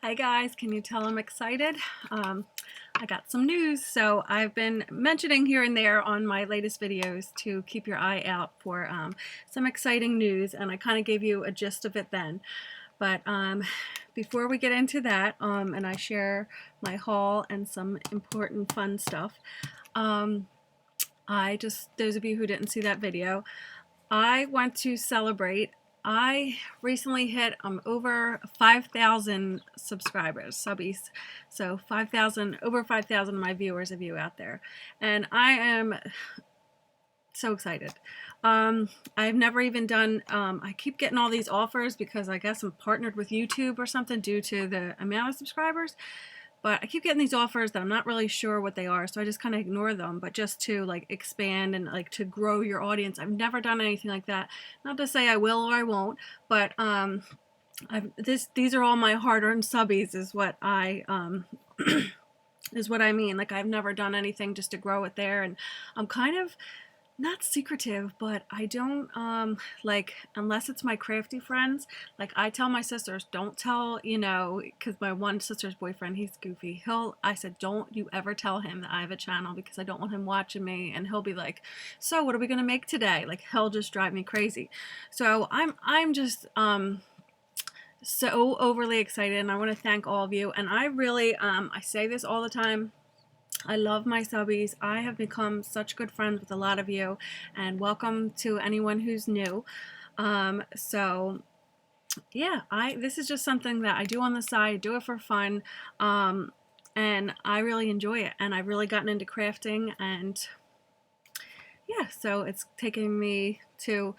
Hi guys, can you tell I'm excited? I got some news. So I've been mentioning here and there on my latest videos to keep your eye out for some exciting news, and I kind of gave you a gist of it then. But before we get into that, and I share my haul and some important fun stuff, those of you who didn't see that video, I want to celebrate. I recently hit over 5,000 subscribers, subbies. So 5,000, over 5,000 of my viewers of you out there. And I am so excited. I've never even done, I keep getting all these offers because I guess I'm partnered with YouTube or something due to the amount of subscribers. But I keep getting these offers that I'm not really sure what they are, so I just kind of ignore them. But just to like expand and like to grow your audience, I've never done anything like that. Not to say I will or I won't, but these are all my hard-earned subbies, is what I is what I mean. Like, I've never done anything just to grow it there, and I'm kind of not secretive, but I don't like, unless it's my crafty friends, like I tell my sisters, don't tell, because my one sister's boyfriend, he's goofy. I said, don't you ever tell him that I have a channel, because I don't want him watching me and he'll be like, so what are we gonna make today? Like, he'll just drive me crazy. So I'm just so overly excited, and I want to thank all of you. And I really I say this all the time, I love my subbies. I have become such good friends with a lot of you, and welcome to anyone who's new. So yeah, this is just something that I do on the side, do it for fun, and I really enjoy it, and I've really gotten into crafting, and yeah, so it's taking me to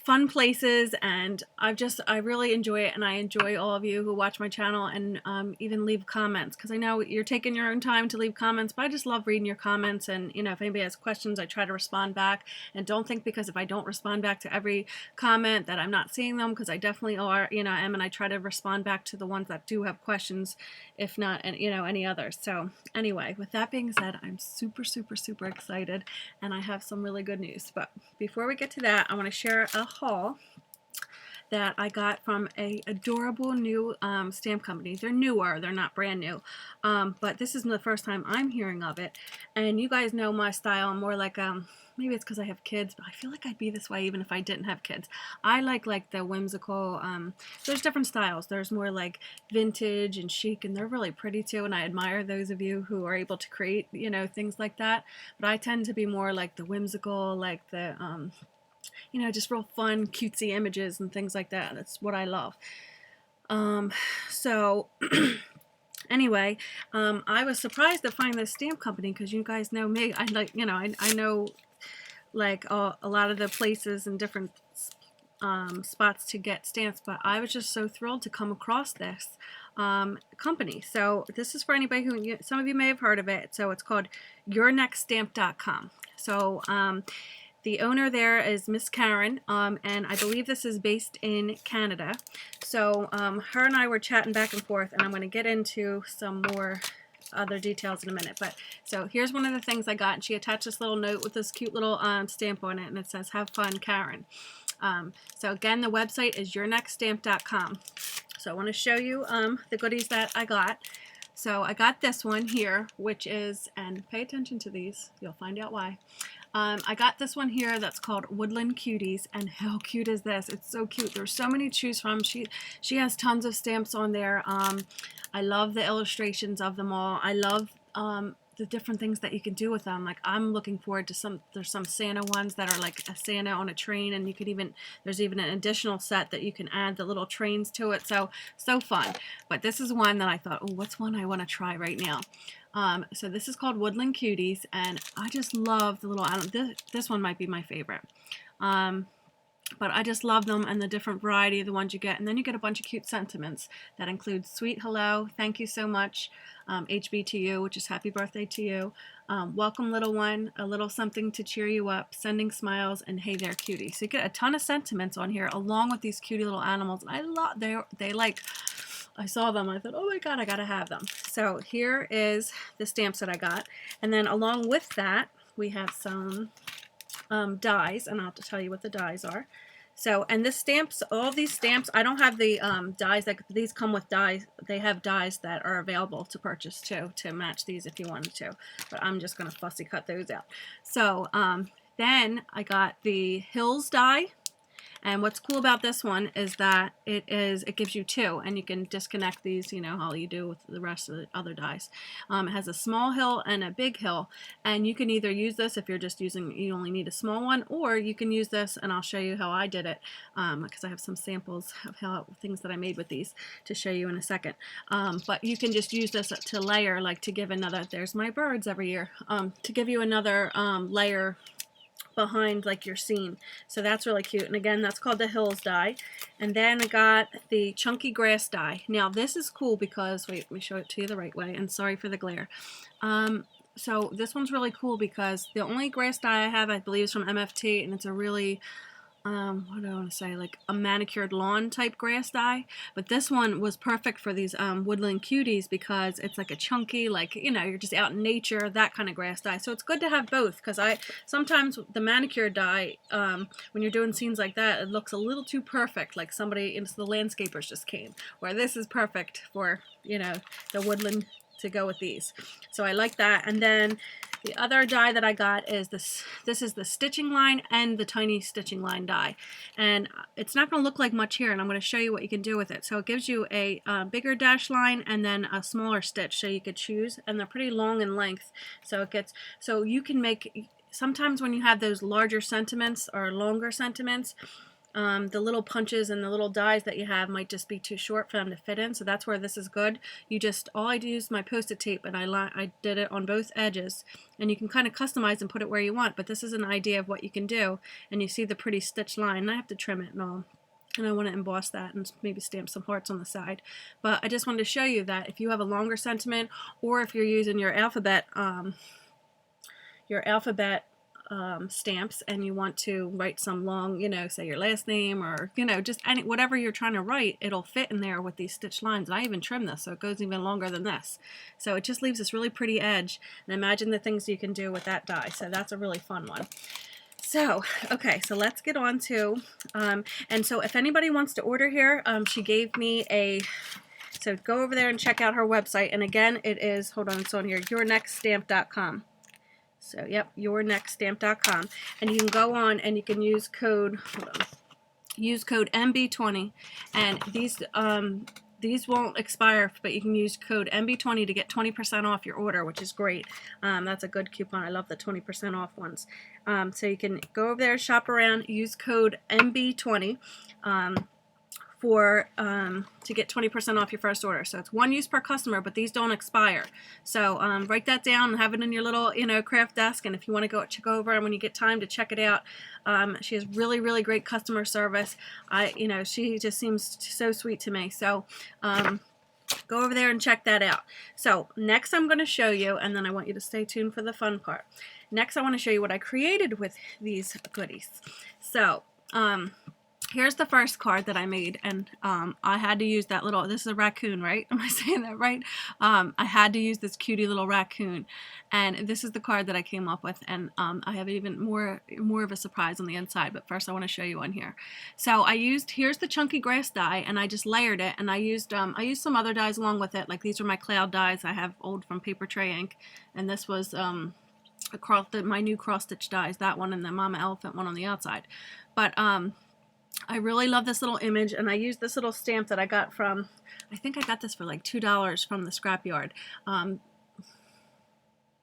fun places, and I really enjoy it, and I enjoy all of you who watch my channel and even leave comments, because I know you're taking your own time to leave comments, but I just love reading your comments. And if anybody has questions, I try to respond back. And don't think because if I don't respond back to every comment that I'm not seeing them, because I definitely are, am, and I try to respond back to the ones that do have questions, if not any others. So anyway, with that being said, I'm super excited, and I have some really good news. But before we get to that, I want to share a haul that I got from a adorable new stamp company. They're newer, they're not brand new, but this is the first time I'm hearing of it. And you guys know my style. I'm more like maybe it's because I have kids, but I feel like I'd be this way even if I didn't have kids. I like the whimsical, there's different styles. There's more like vintage and chic, and they're really pretty too, and I admire those of you who are able to create things like that. But I tend to be more like the whimsical, like the just real fun, cutesy images and things like that. That's what I love. So anyway, I was surprised to find this stamp company, because you guys know me. I like, I know like a lot of the places and different spots to get stamps, but I was just so thrilled to come across this company. So this is for anybody who, some of you may have heard of it. So it's called yournextstamp.com. So the owner there is Miss Karen, and I believe this is based in Canada. So her and I were chatting back and forth, and I'm going to get into some more other details in a minute. But so here's one of the things I got, and she attached this little note with this cute little stamp on it, and it says, "Have fun, Karen." So again, the website is yournextstamp.com. So I want to show you the goodies that I got. So I got this one here, which is, and pay attention to these, you'll find out why. I got this one here that's called Woodland Cuties, and how cute is this? It's so cute. There's so many to choose from. She has tons of stamps on there. I love the illustrations of them all. I love the different things that you can do with them. Like, I'm looking forward to there's some Santa ones that are like a Santa on a train, and you could even, there's even an additional set that you can add the little trains to it. So fun. But this is one that I thought, oh, what's one I want to try right now? So this is called Woodland Cuties, and I just love the little, this one might be my favorite. But I just love them, and the different variety of the ones you get. And then you get a bunch of cute sentiments that include sweet hello, thank you so much, HB to you, which is happy birthday to you, welcome little one, a little something to cheer you up, sending smiles, and hey there cutie. So you get a ton of sentiments on here along with these cutie little animals. And I love, they like, I saw them, I thought, oh my god, I gotta have them. So here is the stamps that I got, and then along with that we have some dies, and I'll have to tell you what the dies are. So, and this stamps, all these stamps, I don't have the dies, like these come with dies. They have dies that are available to purchase too, to match these if you wanted to. But I'm just going to fussy cut those out. So, then I got the Hills die. And what's cool about this one is that it gives you two, and you can disconnect these, you know, how you do with the rest of the other dies. It has a small hill and a big hill, and you can either use this if you're just using, you only need a small one, or you can use this, and I'll show you how I did it, because I have some samples of things that I made with these to show you in a second. But you can just use this to layer, like to give another, there's my birds every year, to give you another layer behind like your scene. So that's really cute. And again, that's called the Hills die. And then I got the Chunky Grass die. Now this is cool because, wait, let me show it to you the right way, and sorry for the glare. So this one's really cool because the only grass die I have, I believe, is from MFT, and it's a really what do I want to say, like a manicured lawn type grass dye. But this one was perfect for these woodland cuties because it's like a chunky, like, you know, you're just out in nature, that kind of grass dye. So it's good to have both, because sometimes the manicured dye, when you're doing scenes like that, it looks a little too perfect, like somebody, the landscapers just came, where this is perfect for, you know, the woodland to go with these. So I like that. And then the other die that I got is this. This is the stitching line and the tiny stitching line die. And it's not going to look like much here, and I'm going to show you what you can do with it. So it gives you a bigger dash line and then a smaller stitch, so you could choose, and they're pretty long in length. So it gets, so you can make, sometimes when you have those larger sentiments or longer sentiments, the little punches and the little dies that you have might just be too short for them to fit in, so that's where this is good. You just, all I do is my post-it tape, and I did it on both edges, and you can kind of customize and put it where you want, but this is an idea of what you can do. And you see the pretty stitch line, and I have to trim it and all, and I want to emboss that and maybe stamp some hearts on the side. But I just wanted to show you that if you have a longer sentiment, or if you're using your alphabet stamps, and you want to write some long, you know, say your last name, or, you know, just any, whatever you're trying to write, it'll fit in there with these stitch lines. And I even trimmed this so it goes even longer than this. So it just leaves this really pretty edge, and imagine the things you can do with that die. So that's a really fun one. So, okay, so let's get on to, and so if anybody wants to order here, she gave me a, so go over there and check out her website. And again, it is, hold on, it's on here, yournextstamp.com. So, yep, yournextstamp.com. And you can go on and you can use code, use code MB20. And these won't expire, but you can use code MB20 to get 20% off your order, which is great. That's a good coupon. I love the 20% off ones. So you can go over there, shop around, use code MB20 to get 20% off your first order. So it's one use per customer, but these don't expire. So write that down and have it in your little, you know, craft desk. And if you want to go check over, and when you get time to check it out, she has really, really great customer service. You know, she just seems so sweet to me. So go over there and check that out. So next I'm going to show you, and then I want you to stay tuned for the fun part. Next I want to show you what I created with these goodies. So here's the first card that I made, and I had to use that little, this is a raccoon, right? Am I saying that right? I had to use this cutie little raccoon, and this is the card that I came up with, and I have even more of a surprise on the inside, but first I want to show you on here. So I used, here's the Chunky Grass die, and I just layered it, and I used some other dies along with it, like these are my cloud dies I have old from Paper Tray Ink, and this was my new cross stitch dies, that one and the Mama Elephant one on the outside. But I really love this little image, and I used this little stamp that I got from, I think I got this for like $2 from the scrapyard.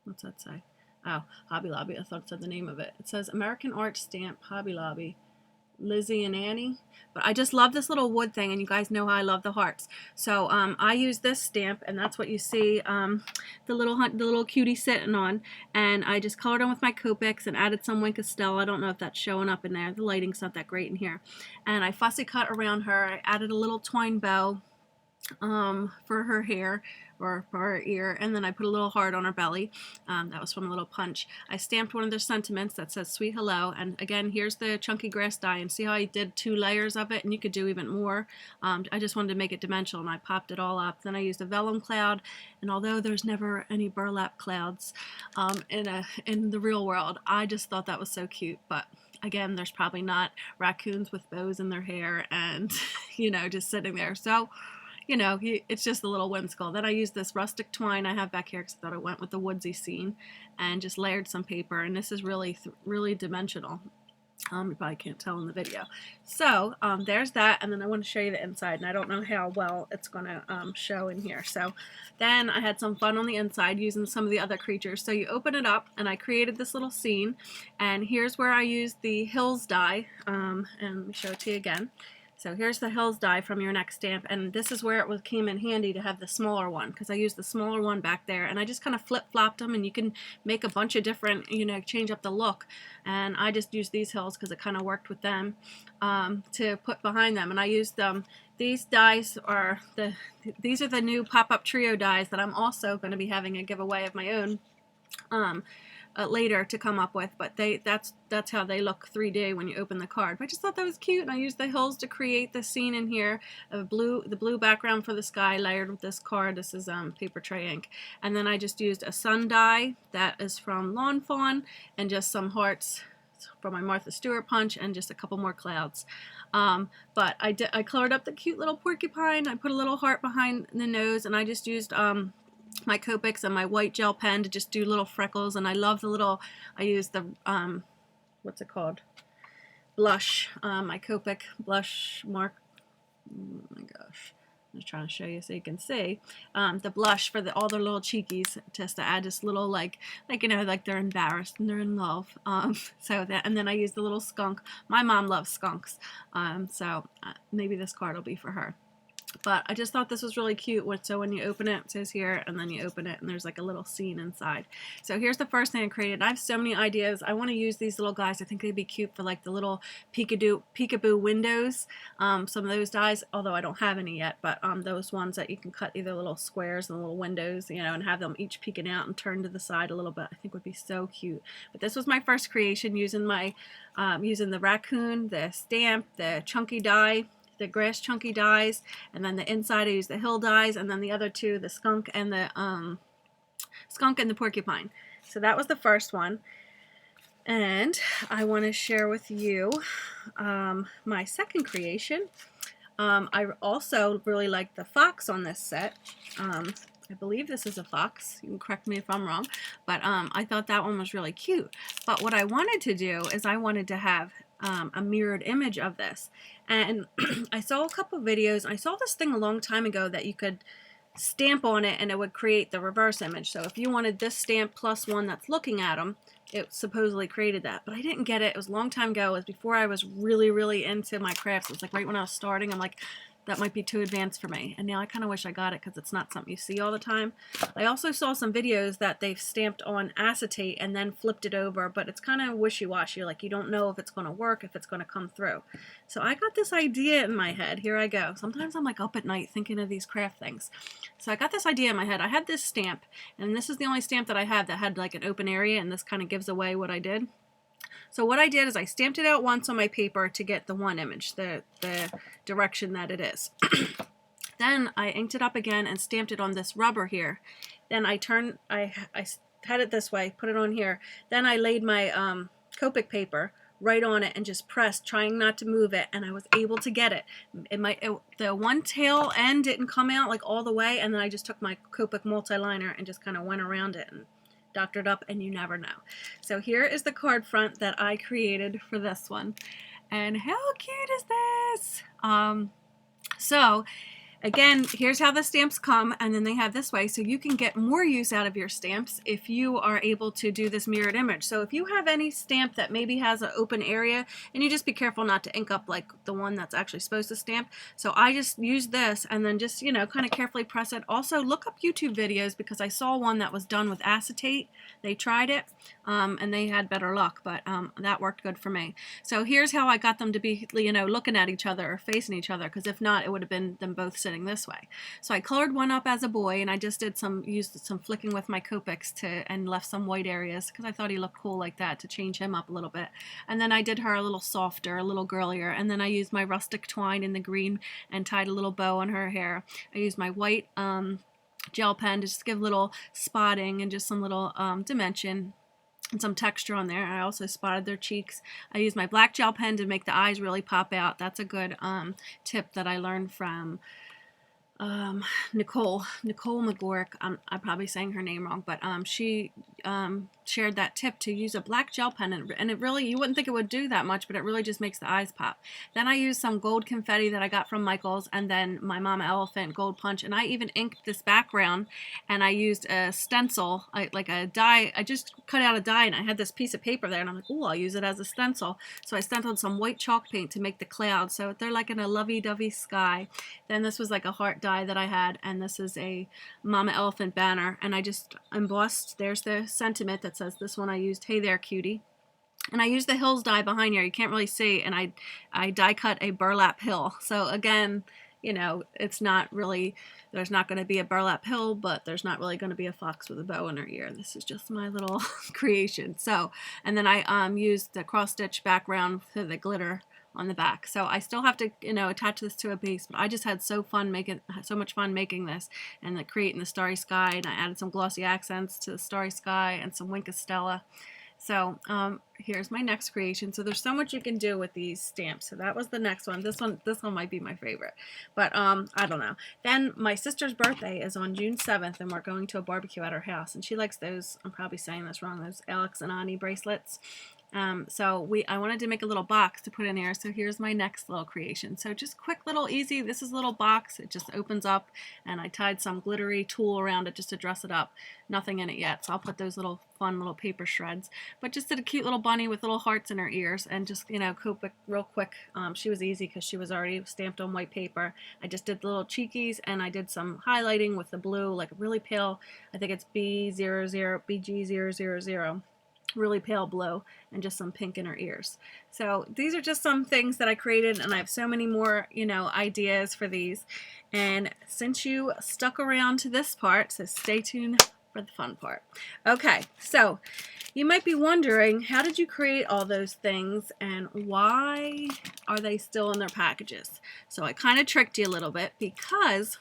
What's that say? Oh, Hobby Lobby. I thought it said the name of it. It says American Art Stamp, Hobby Lobby, Lizzie and Annie. But I just love this little wood thing, and you guys know how I love the hearts. So I use this stamp, and that's what you see the little cutie sitting on. And I just colored on with my Copics and added some Wink of Stella. I don't know if that's showing up in there. The lighting's not that great in here. And I fussy cut around her. I added a little twine bow for her hair, or for her ear, and then I put a little heart on her belly. That was from a little punch. I stamped one of their sentiments that says Sweet Hello, and again, here's the Chunky Grass die, and see how I did 2 layers of it, and you could do even more. I just wanted to make it dimensional, and I popped it all up. Then I used a vellum cloud, and although there's never any burlap clouds in the real world, I just thought that was so cute. But Again, there's probably not raccoons with bows in their hair and, you know, just sitting there. So, you know, it's just a little whimsical. Then I used this rustic twine I have back here because I thought it went with the woodsy scene, and just layered some paper. And this is really, really dimensional. You probably can't tell in the video. So there's that, and then I want to show you the inside, and I don't know how well it's going to show in here. So then I had some fun on the inside using some of the other creatures. So you open it up, and I created this little scene, and here's where I used the hills die, and let me show it to you again. So here's the hills die from your next stamp, and this is where it came in handy to have the smaller one, because I used the smaller one back there, and I just kind of flip-flopped them, and you can make a bunch of different, you know, change up the look. And I just used these hills because it kind of worked with them to put behind them. And I used these dies are these are the new pop-up trio dies that I'm also going to be having a giveaway of my own later to come up with, but that's how they look 3D when you open the card. But I just thought that was cute, and I used the hills to create the scene in here of the blue background for the sky layered with this card. This is paper tray ink, and then I just used a sun die that is from Lawn Fawn, and just some hearts for my Martha Stewart punch, and just a couple more clouds. But I colored up the cute little porcupine. I put a little heart behind the nose, and I just used my Copics and my white gel pen to just do little freckles. And I love the little, I use the what's it called, blush, my Copic blush mark. Oh my gosh, I'm just trying to show you so you can see the blush for all the little cheekies, just to add this little like you know, like they're embarrassed and they're in love. So that, and then I use the little skunk. My mom loves skunks, so maybe this card will be for her. But I just thought this was really cute. So when you open it, it says here, and then you open it, and there's like a little scene inside. So here's the first thing I created. I have so many ideas. I want to use these little guys. I think they'd be cute for like the little peekaboo windows. Some of those dies, although I don't have any yet, but those ones that you can cut either little squares and little windows, you know, and have them each peeking out and turn to the side a little bit, I think would be so cute. But this was my first creation using my using the raccoon, the stamp, the chunky die, the grass chunky dies, and then the inside I use the hill dies, and then the other two, the skunk and the porcupine. So that was the first one, and I want to share with you my second creation. I also really like the fox on this set. I believe this is a fox. You can correct me if I'm wrong, but I thought that one was really cute. But what I wanted to do is I wanted to have a mirrored image of this, and I saw a couple videos. I saw this thing a long time ago that you could stamp on it and it would create the reverse image. So if you wanted this stamp plus one that's looking at them, it supposedly created that, but I didn't get it. It was a long time ago. It was before I was really into my crafts. It was like right when I was starting. I'm like, that might be too advanced for me. And now I kind of wish I got it because it's not something you see all the time. I also saw some videos that they've stamped on acetate and then flipped it over, but it's kind of wishy-washy. Like you don't know if it's going to work, if it's going to come through. So I got this idea in my head. Here I go. Sometimes I'm like up at night thinking of these craft things. So I got this idea in my head. I had this stamp, and this is the only stamp that I have that had like an open area, and this kind of gives away what I did. So what I did is I stamped it out once on my paper to get the one image, the direction that it is. Then I inked it up again and stamped it on this rubber here. Then I had it this way, put it on here. Then I laid my Copic paper right on it and just pressed, trying not to move it, and I was able to get it. The one tail end didn't come out like all the way, and then I just took my Copic multi-liner and just kind of went around it and doctored up, and you never know. So here is the card front that I created for this one. And how cute is this? So again, here's how the stamps come, and then they have this way, so you can get more use out of your stamps if you are able to do this mirrored image. So if you have any stamp that maybe has an open area, and you just be careful not to ink up like the one that's actually supposed to stamp. So I just use this and then just, you know, kind of carefully press it. Also look up YouTube videos, because I saw one that was done with acetate. They tried it and they had better luck, but that worked good for me. So here's how I got them to be, you know, looking at each other or facing each other, because if not, it would have been them both sitting this way. So I colored one up as a boy, and I just did used some flicking with my Copics and left some white areas because I thought he looked cool like that to change him up a little bit. And then I did her a little softer, a little girlier, and then I used my rustic twine in the green and tied a little bow on her hair. I used my white gel pen to just give a little spotting and just some little dimension. and some texture on there. I also spotted their cheeks. I used my black gel pen to make the eyes really pop out. That's a good tip that I learned from Nicole McGork. I'm probably saying her name wrong, but she shared that tip to use a black gel pen, and it really, you wouldn't think it would do that much, but it really just makes the eyes pop. Then I used some gold confetti that I got from Michael's, and then my Mama Elephant gold punch, and I even inked this background, and I used a stencil, like a die. I just cut out a die, and I had this piece of paper there, and I'm like, oh, I'll use it as a stencil. So I stenciled some white chalk paint to make the clouds, so they're like in a lovey-dovey sky. Then this was like a heart die that I had, and this is a Mama Elephant banner, and I just embossed, there's the sentiment that says, this one I used, hey there cutie. And I used the hills die behind here, you can't really see, and I die cut a burlap hill. So again, you know, it's not really, there's not going to be a burlap hill, but there's not really going to be a fox with a bow in her ear. This is just my little creation. So, and then I used the cross stitch background for the glitter on the back. So I still have to, you know, attach this to a base, but I just had so much fun making this and like creating the starry sky, and I added some glossy accents to the starry sky and some Wink of Stella. So here's my next creation. So there's so much you can do with these stamps. So that was the next one. This one might be my favorite, but I don't know. Then my sister's birthday is on June 7th, and we're going to a barbecue at her house, and she likes those, I'm probably saying this wrong, those Alex and Ani bracelets. So I wanted to make a little box to put in here. So here's my next little creation. So just quick little easy. This is a little box. It just opens up, and I tied some glittery tulle around it just to dress it up. Nothing in it yet. So I'll put those little fun little paper shreds, but just did a cute little bunny with little hearts in her ears, and just, you know, real quick. She was easy because she was already stamped on white paper. I just did the little cheekies, and I did some highlighting with the blue, like really pale. I think it's BG000. Really pale blue, and just some pink in her ears. So these are just some things that I created, and I have so many more, you know, ideas for these. And since you stuck around to this part, so stay tuned for the fun part. Okay, so you might be wondering, how did you create all those things, and why are they still in their packages? So I kind of tricked you a little bit, because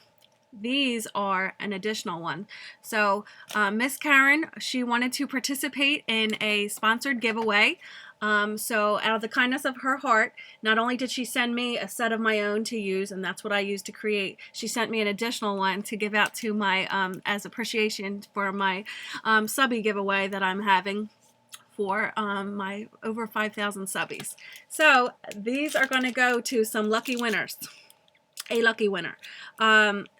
these are an additional one. So Miss Karen, she wanted to participate in a sponsored giveaway. So out of the kindness of her heart, not only did she send me a set of my own to use, and that's what I used to create, she sent me an additional one to give out to my, as appreciation for my SUBBIE giveaway that I'm having for my over 5,000 subbies. So these are going to go to some lucky winners. A lucky winner.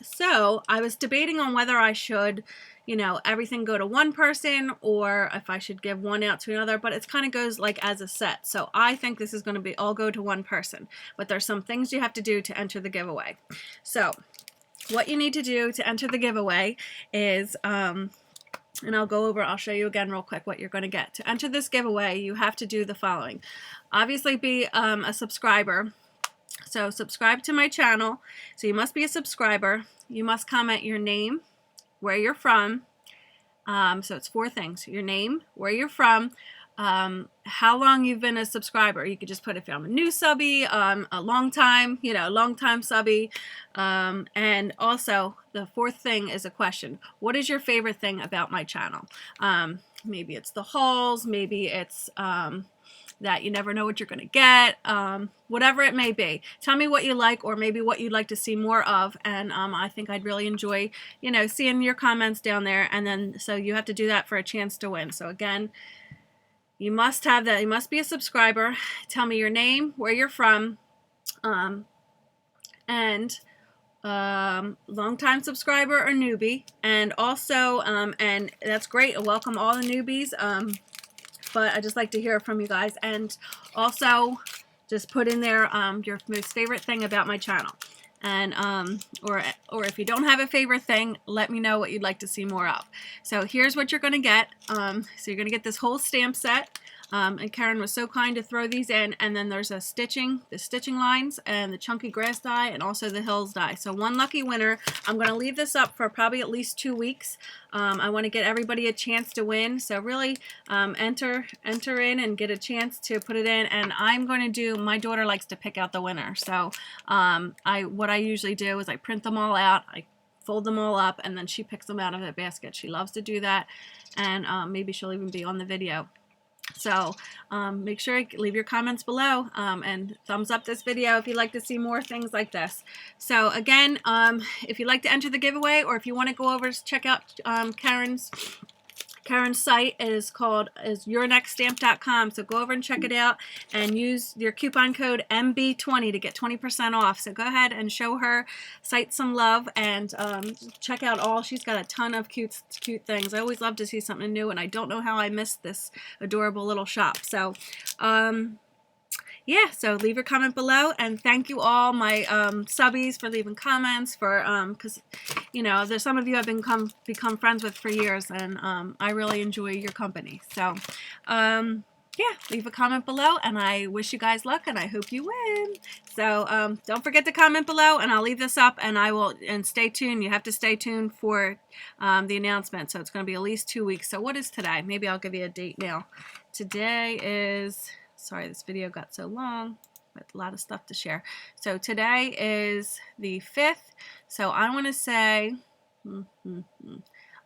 So I was debating on whether I should, you know, everything go to one person, or if I should give one out to another, but it kind of goes like as a set. So I think this is going to be all go to one person, but there's some things you have to do to enter the giveaway. So what you need to do to enter the giveaway is, and I'll show you again real quick what you're going to get. To enter this giveaway, you have to do the following. Obviously be a subscriber. So subscribe to my channel. So you must be a subscriber. You must comment your name, where you're from. So it's 4 things: your name, where you're from, how long you've been a subscriber. You could just put if I'm a new subbie, a long time, you know, long time subbie. And also the 4th thing is a question. What is your favorite thing about my channel? Maybe it's the hauls, maybe it's that you never know what you're going to get, whatever it may be. Tell me what you like, or maybe what you'd like to see more of, and I think I'd really enjoy, you know, seeing your comments down there. And then, so you have to do that for a chance to win. So again, you must have that. You must be a subscriber. Tell me your name, where you're from, and long-time subscriber or newbie. And also, and that's great. Welcome all the newbies. But I just like to hear from you guys, and also just put in there your most favorite thing about my channel, and or if you don't have a favorite thing, let me know what you'd like to see more of. So here's what you're going to get. So you're going to get this whole stamp set. And Karen was so kind to throw these in, and then there's the stitching lines, and the chunky grass die, and also the hills die. So one lucky winner. I'm going to leave this up for probably at least 2 weeks. I want to get everybody a chance to win, so really enter in and get a chance to put it in. And I'm going to do, my daughter likes to pick out the winner, so what I usually do is I print them all out, I fold them all up, and then she picks them out of the basket. She loves to do that, and maybe she'll even be on the video So make sure you leave your comments below and thumbs up this video if you'd like to see more things like this. So again, if you'd like to enter the giveaway, or if you want to go over to check out Karen's site is yournextstamp.com. So go over and check it out and use your coupon code MB20 to get 20% off. So go ahead and show her site some love and check out all. She's got a ton of cute things. I always love to see something new, and I don't know how I missed this adorable little shop. So yeah, so leave your comment below, and thank you all my subbies for leaving comments, for because you know there's some of you I've become friends with for years, and I really enjoy your company. So yeah, leave a comment below, and I wish you guys luck, and I hope you win. So don't forget to comment below, and I'll leave this up, and stay tuned. You have to stay tuned for the announcement. So it's going to be at least 2 weeks. So what is today? Maybe I'll give you a date now. Today is, sorry, this video got so long, with a lot of stuff to share. So today is the 5th. So I want to say,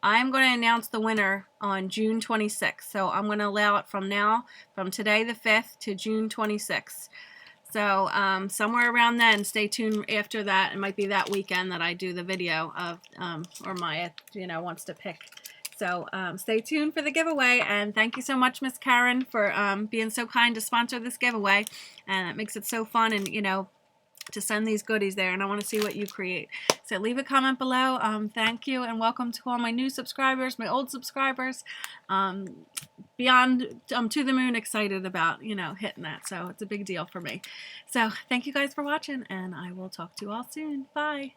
I'm going to announce the winner on June 26th. So I'm going to allow it from today the 5th to June 26th. So somewhere around then, stay tuned after that. It might be that weekend that I do the video of, or Maya, wants to pick. So stay tuned for the giveaway, and thank you so much, Miss Karen, for being so kind to sponsor this giveaway, and it makes it so fun, and to send these goodies there, and I want to see what you create. So leave a comment below. Thank you, and welcome to all my new subscribers, my old subscribers. Beyond to the moon excited about hitting that, so it's a big deal for me. So thank you guys for watching, and I will talk to you all soon. Bye.